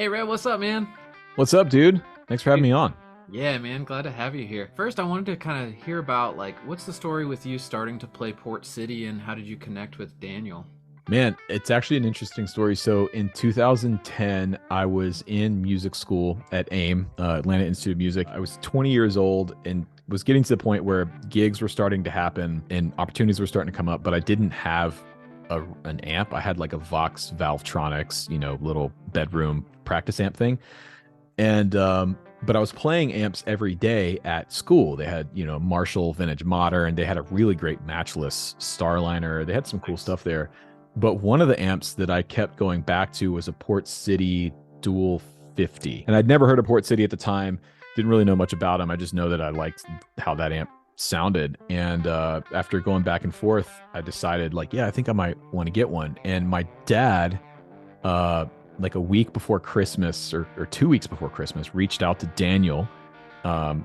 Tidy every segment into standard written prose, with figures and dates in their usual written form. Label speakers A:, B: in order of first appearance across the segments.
A: Hey, Rhett, what's up, man?
B: What's up, dude? Thanks for having
A: Dude,
B: me on.
A: yeah, man, glad to have you here. First, I wanted to kind of hear about what's the story with you starting to play Port City, and how did you connect with Daniel?
B: Man, it's actually an interesting story. So in 2010, I was in music school at AIM, Atlanta Institute of Music. I was 20 years old and was getting to the point where gigs were starting to happen and opportunities were starting to come up, but I didn't have an amp. I had like a Vox Valvetronics, little bedroom practice amp thing. And but I was playing amps every day at school. They had, Marshall Vintage Modern. They had a really great matchless Starliner. They had some cool
A: Nice.
B: stuff there. But one of the amps that I kept going back to was a Port City Dual 50. And I'd never heard of Port City at the time. Didn't really know much about them. I just know that I liked how that amp sounded. And after going back and forth, I decided, like, yeah, I think I might want to get one. And my dad, uh, like a week before Christmas or 2 weeks before Christmas, reached out to Daniel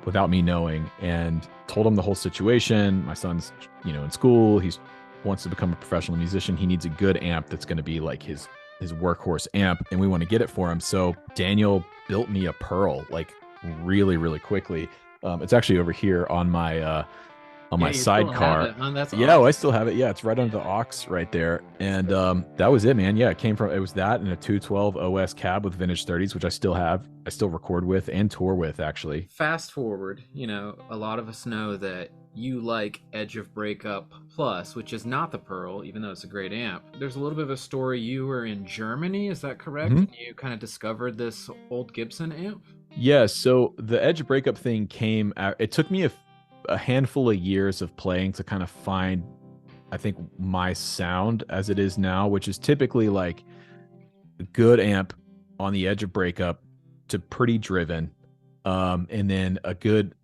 B: without me knowing and told him the whole situation. My son's, in school. He's wants to become a professional musician. He needs a good amp that's going to be like his workhorse amp, and we want to get it for him. So Daniel built me a Pearl like really, really quickly. It's actually over here on
A: Yeah,
B: my
A: you still have
B: sidecar.
A: it, huh? That's
B: Yeah, well, I
A: awesome.
B: still have it. Yeah, it's right under the aux right there. And that was it, man. Yeah, it was that and a 212 OS cab with vintage 30s, which I still have. I still record with and tour with, actually.
A: Fast forward, a lot of us know that you like Edge of Breakup Plus, which is not the Pearl, even though it's a great amp. There's a little bit of a story. You were in Germany, is that correct?
B: Hmm.
A: And you kind of discovered this old Gibson amp?
B: Yeah, so the Edge breakup thing came out, it took me a handful of years of playing to kind of find, I think, my sound as it is now, which is typically like a good amp on the edge of breakup to pretty driven, and then a good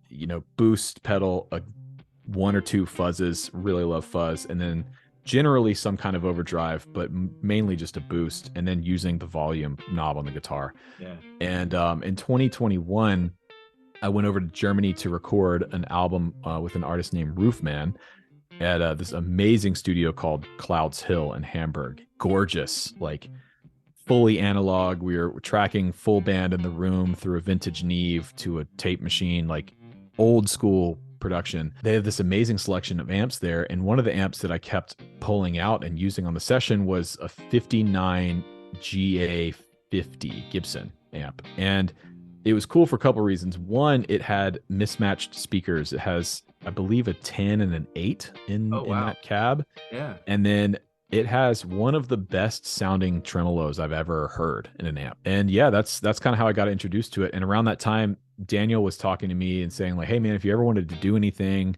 B: boost pedal, a one or two fuzzes, really love fuzz, and then generally some kind of overdrive, but mainly just a boost, and then using the volume knob on the guitar.
A: Yeah.
B: And in 2021, I went over to Germany to record an album with an artist named Roofman at this amazing studio called Clouds Hill in Hamburg. Gorgeous, like fully analog. We were tracking full band in the room through a vintage Neve to a tape machine, like old school production. They have this amazing selection of amps there. And one of the amps that I kept pulling out and using on the session was a 59 GA50 Gibson amp. And it was cool for a couple of reasons. One, it had mismatched speakers. It has, I believe, a 10 and an 8
A: Oh,
B: in
A: wow.
B: that cab.
A: Yeah.
B: And then it has one of the best sounding tremolos I've ever heard in an amp. And yeah, that's kind of how I got introduced to it. And around that time, Daniel was talking to me and saying, like, hey man, if you ever wanted to do anything,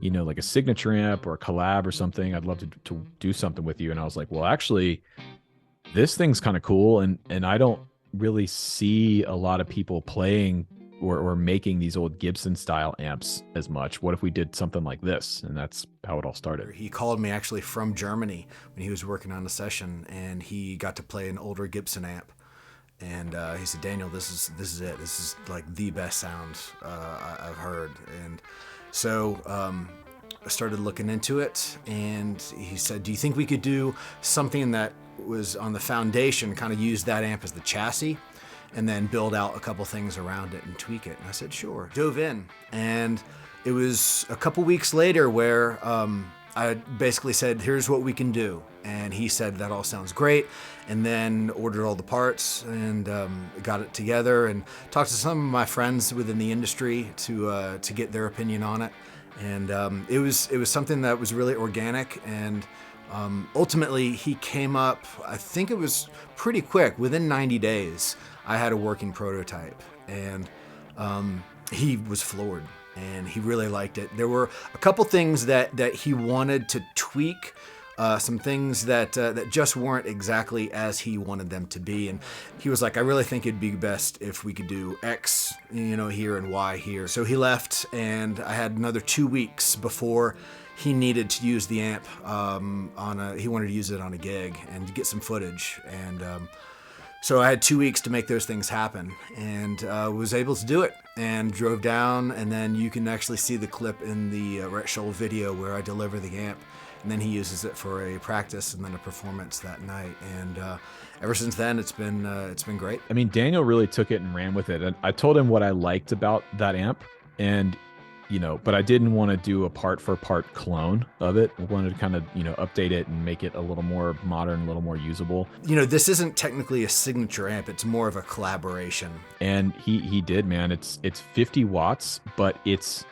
B: like a signature amp or a collab or something, I'd love to do something with you. And I was like, well, actually, this thing's kind of cool, and I don't really see a lot of people playing or making these old Gibson style amps as much. What if we did something like this? And that's how it all started.
C: He called me actually from Germany when he was working on a session, and he got to play an older Gibson amp. And he said, "Daniel, this is it. This is like the best sound I've heard." And so I started looking into it, and he said, "Do you think we could do something that was on the foundation, kind of use that amp as the chassis, and then build out a couple things around it and tweak it?" And I said, "Sure." Dove in, and it was a couple weeks later where I basically said, "Here's what we can do," and he said, "That all sounds great," and then ordered all the parts and got it together and talked to some of my friends within the industry to get their opinion on it. And it was something that was really organic, and ultimately he came up, I think it was pretty quick, within 90 days I had a working prototype, and he was floored and he really liked it. There were a couple things that he wanted to tweak, some things that just weren't exactly as he wanted them to be, and he was like, "I really think it'd be best if we could do X, here, and Y here." So he left, and I had another 2 weeks before he needed to use the amp he wanted to use it on a gig and get some footage, and so I had 2 weeks to make those things happen, and was able to do it, and drove down, and then you can actually see the clip in the Rhett Shull video where I deliver the amp. and then he uses it for a practice and then a performance that night. And ever since then, it's been great.
B: I mean, Daniel really took it and ran with it. And I told him what I liked about that amp, and but I didn't want to do a part for part clone of it. I wanted to kind of, update it and make it a little more modern, a little more usable.
C: This isn't technically a signature amp. It's more of a collaboration.
B: And he did, man. It's 50 watts, but it's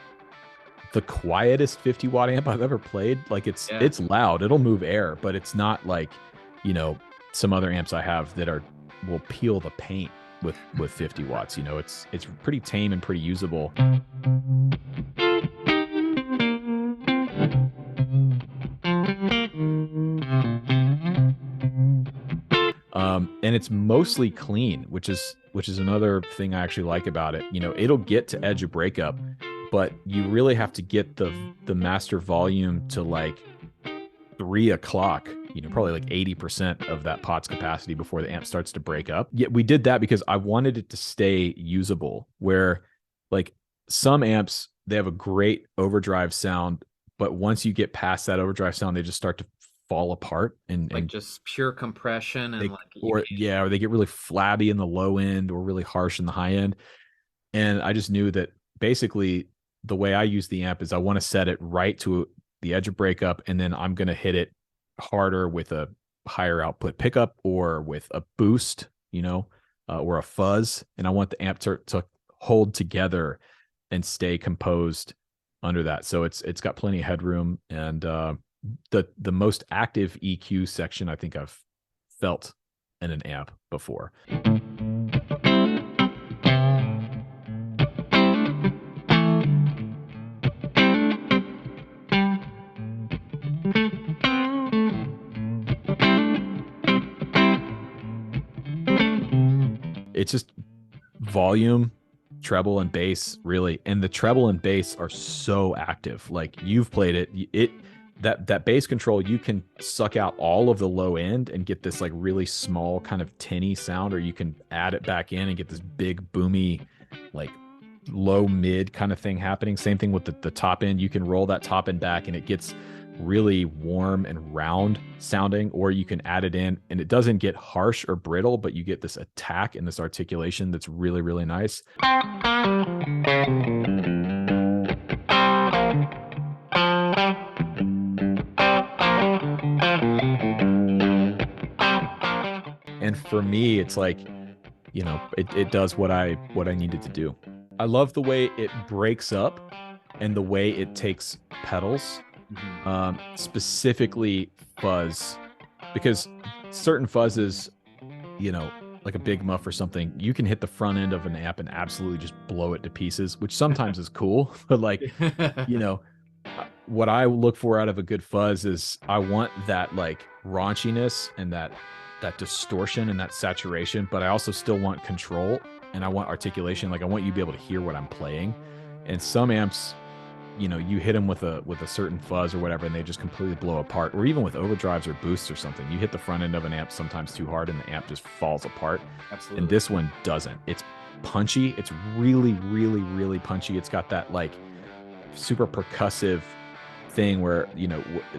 B: the quietest 50 watt amp I've ever played. Like it's loud. It'll move air, but it's not like, some other amps I have that will peel the paint with 50 watts. It's pretty tame and pretty usable. And it's mostly clean, which is another thing I actually like about it. It'll get to edge of breakup, but you really have to get the master volume to like 3 o'clock, probably like 80% of that pot's capacity before the amp starts to break up. Yet we did that because I wanted it to stay usable, where like some amps, they have a great overdrive sound, but once you get past that overdrive sound, they just start to fall apart and
A: just pure compression and
B: or they get really flabby in the low end or really harsh in the high end. And I just knew that basically the way I use the amp is I want to set it right to the edge of breakup, and then I'm going to hit it harder with a higher output pickup or with a boost, or a fuzz. And I want the amp to hold together and stay composed under that. So it's got plenty of headroom, and the most active EQ section I think I've felt in an amp before. It's just volume, treble, and bass, really. And the treble and bass are so active. Like, you've played it. That bass control, you can suck out all of the low end and get this like really small kind of tinny sound, or you can add it back in and get this big boomy, like low mid kind of thing happening. Same thing with the top end. You can roll that top end back and it gets really warm and round sounding, or you can add it in and it doesn't get harsh or brittle, but you get this attack and this articulation that's really, really nice. And for me, it's like, it does what I needed to do. I love the way it breaks up and the way it takes pedals. Specifically fuzz, because certain fuzzes, like a big muff or something, you can hit the front end of an amp and absolutely just blow it to pieces, which sometimes is cool. But like, what I look for out of a good fuzz is I want that like raunchiness and that distortion and that saturation, but I also still want control and I want articulation. Like, I want you to be able to hear what I'm playing. And some amps, you hit them with a certain fuzz or whatever, and they just completely blow apart. Or even with overdrives or boosts or something, you hit the front end of an amp sometimes too hard, and the amp just falls apart.
A: Absolutely.
B: And this one doesn't. It's punchy. It's really, really, really punchy. It's got that like super percussive thing where,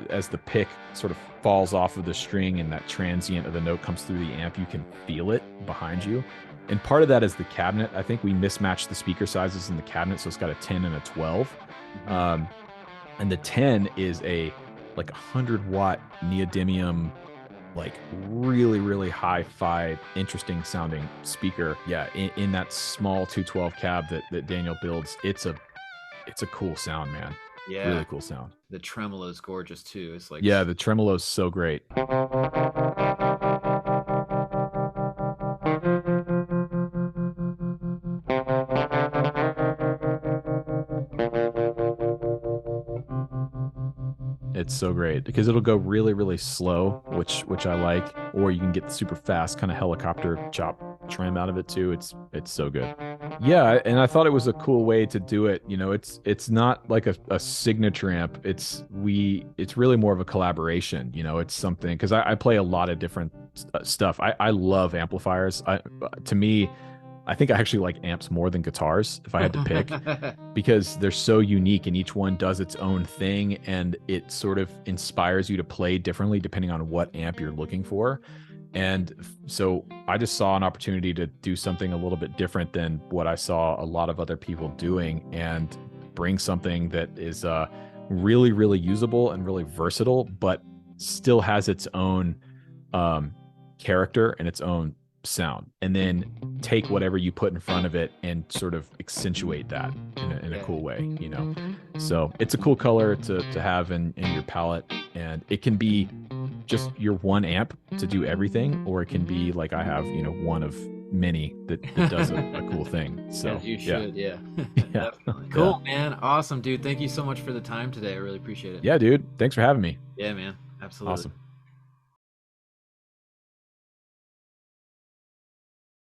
B: as the pick sort of falls off of the string and that transient of the note comes through the amp, you can feel it behind you. And part of that is the cabinet. I think we mismatched the speaker sizes in the cabinet, so it's got a 10 and a 12. And the 10 is a like 100-watt neodymium, like really, really hi-fi, interesting sounding speaker. Yeah, in that small 212 cab that Daniel builds, it's a cool sound, man.
A: Yeah,
B: really cool sound.
A: The tremolo is gorgeous too. It's like,
B: yeah, the tremolo is so great. It's so great because it'll go really, really slow, which I like, or you can get the super fast kind of helicopter chop trim out of it too. It's so good. Yeah, and I thought it was a cool way to do it. It's not like a signature amp. It's really more of a collaboration. It's something, because I play a lot of different stuff. I love amplifiers. To me, I think I actually like amps more than guitars if I had to pick, because they're so unique and each one does its own thing, and it sort of inspires you to play differently depending on what amp you're looking for. And so I just saw an opportunity to do something a little bit different than what I saw a lot of other people doing, and bring something that is really, really usable and really versatile, but still has its own character and its own sound, and then take whatever you put in front of it and sort of accentuate that in a cool way, you know. So it's a cool color to have in your palette, and it can be just your one amp to do everything, or it can be like I have, you know, one of many that does a cool thing. So
A: you should, yeah.
B: Yeah.
A: Cool, man. Awesome, dude. Thank you so much for the time today. I really appreciate it.
B: Yeah, dude. Thanks for having me.
A: Yeah, man. Absolutely.
B: Awesome.